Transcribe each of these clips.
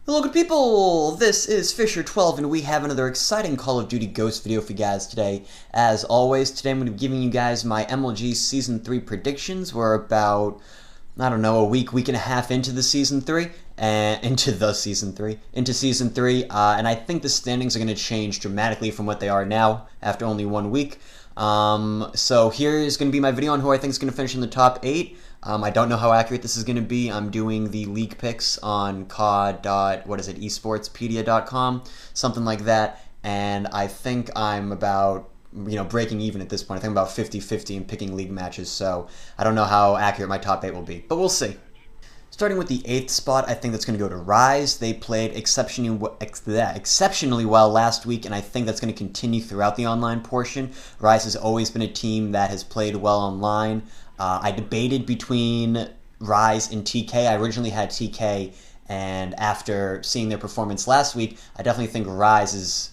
Hello good people, this is FisherTwelve and we have another exciting Call of Duty Ghost video for you guys today. As always, today I'm going to be giving you guys my MLG Season 3 predictions. We're about, I don't know, a week and a half into Season 3, and I think the standings are going to change dramatically from what they are now after only 1 week. So here is going to be my video on who I think is going to finish in the top 8. I don't know how accurate this is going to be. I'm doing the league picks on CoD. esportspedia.com, something like that, and I think I'm about, breaking even at this point. I think I'm about 50-50 in picking league matches, so I don't know how accurate my top 8 will be, but we'll see. Starting with the 8th spot, I think that's going to go to Rise. They played exceptionally well last week, and I think that's going to continue throughout the online portion. Rise has always been a team that has played well online. I debated between Rise and TK. I originally had TK, and after seeing their performance last week, I definitely think Rise is,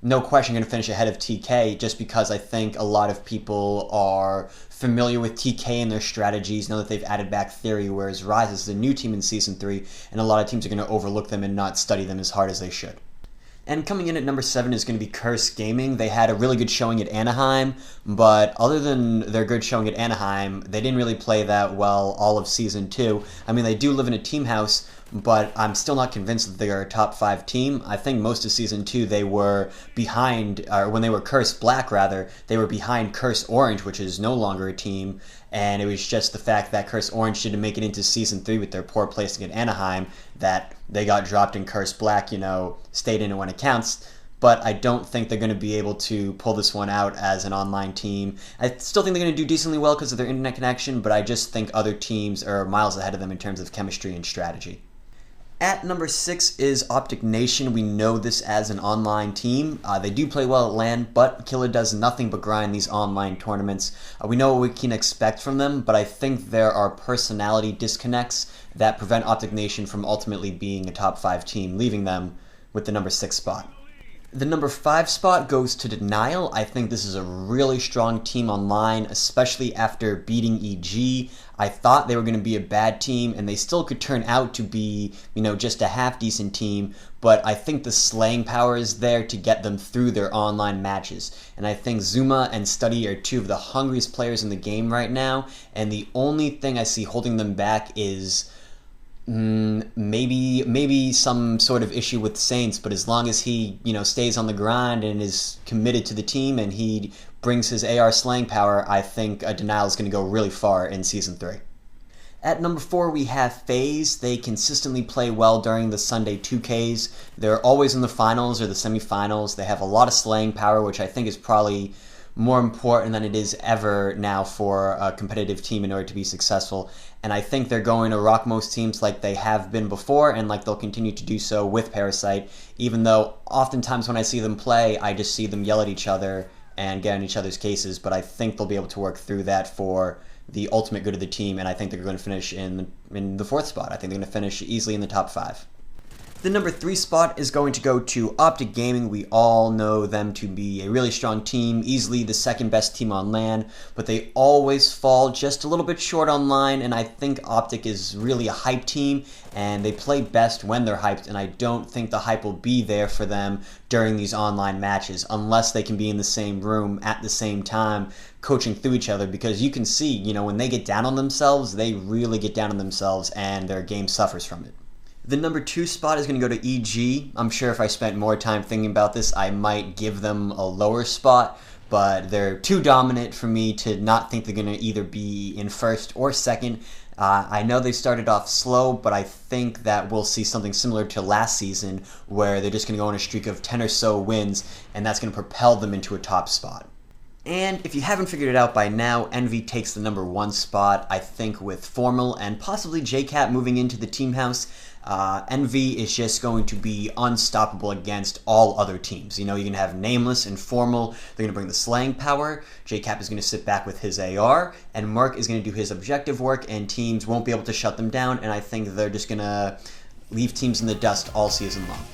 no question, going to finish ahead of TK, just because I think a lot of people are familiar with TK and their strategies, know that they've added back Theory, whereas Rise is a new team in Season 3, and a lot of teams are going to overlook them and not study them as hard as they should. And coming in at number 7 is going to be Curse Gaming. They had a really good showing at Anaheim, but other than their good showing at Anaheim, they didn't really play that well all of Season 2. I mean, they do live in a team house, but I'm still not convinced that they are a top 5 team. I think most of Season 2 they were behind, or when they were Curse Black rather, they were behind Curse Orange, which is no longer a team, and it was just the fact that Curse Orange didn't make it into Season 3 with their poor placing at Anaheim that they got dropped, in Curse Black, stayed in it when it counts. But I don't think they're going to be able to pull this one out as an online team. I still think they're going to do decently well because of their internet connection, but I just think other teams are miles ahead of them in terms of chemistry and strategy. At number 6 is Optic Nation. We know this as an online team. They do play well at LAN, but Killer does nothing but grind these online tournaments. We know what we can expect from them, but I think there are personality disconnects that prevent Optic Nation from ultimately being a top 5 team, leaving them with the number 6 spot. The number 5 spot goes to Denial. I think this is a really strong team online, especially after beating EG. I thought they were going to be a bad team, and they still could turn out to be, just a half-decent team, but I think the slaying power is there to get them through their online matches. And I think Zuma and Study are 2 of the hungriest players in the game right now, and the only thing I see holding them back is maybe some sort of issue with Saints, but as long as he, stays on the grind and is committed to the team and he brings his AR slaying power, I think Denial is going to go really far in Season 3. At number 4, we have FaZe. They consistently play well during the Sunday 2Ks. They're always in the finals or the semifinals. They have a lot of slaying power, which I think is probably more important than it is ever now for a competitive team in order to be successful. And I think they're going to rock most teams like they have been before, and like they'll continue to do so with Parasite, even though oftentimes when I see them play, I just see them yell at each other and get in each other's cases, but I think they'll be able to work through that for the ultimate good of the team, and I think they're going to finish in the 4th spot. I think they're going to finish easily in the top 5. The number 3 spot is going to go to Optic Gaming. We all know them to be a really strong team, easily the 2nd best team on LAN, but they always fall just a little bit short online, and I think Optic is really a hype team, and they play best when they're hyped, and I don't think the hype will be there for them during these online matches, unless they can be in the same room at the same time, coaching through each other, because you can see, when they get down on themselves, they really get down on themselves, and their game suffers from it. The number 2 spot is going to go to EG. I'm sure if I spent more time thinking about this, I might give them a lower spot, but they're too dominant for me to not think they're going to either be in 1st or 2nd. I know they started off slow, but I think that we'll see something similar to last season, where they're just going to go on a streak of 10 or so wins, and that's going to propel them into a top spot. And if you haven't figured it out by now, Envy takes the number 1 spot, I think, with Formal and possibly JCat moving into the team house. Envy is just going to be unstoppable against all other teams. You can have Nameless and Formal. They're going to bring the slaying power. JCap is going to sit back with his AR, and Mark is going to do his objective work, and teams won't be able to shut them down, and I think they're just going to leave teams in the dust all season long.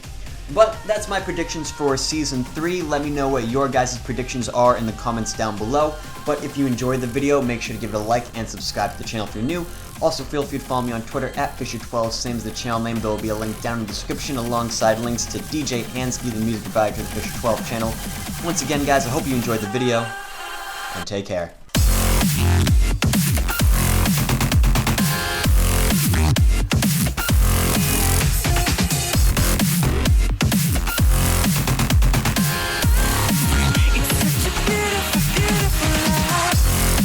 But that's my predictions for Season 3. Let me know what your guys' predictions are in the comments down below. But if you enjoyed the video, make sure to give it a like and subscribe to the channel if you're new. Also, feel free to follow me on Twitter at FisherTwelve, same as the channel name. There will be a link down in the description alongside links to DJ Hansky, the music provider to the FisherTwelve channel. Once again, guys, I hope you enjoyed the video, and take care.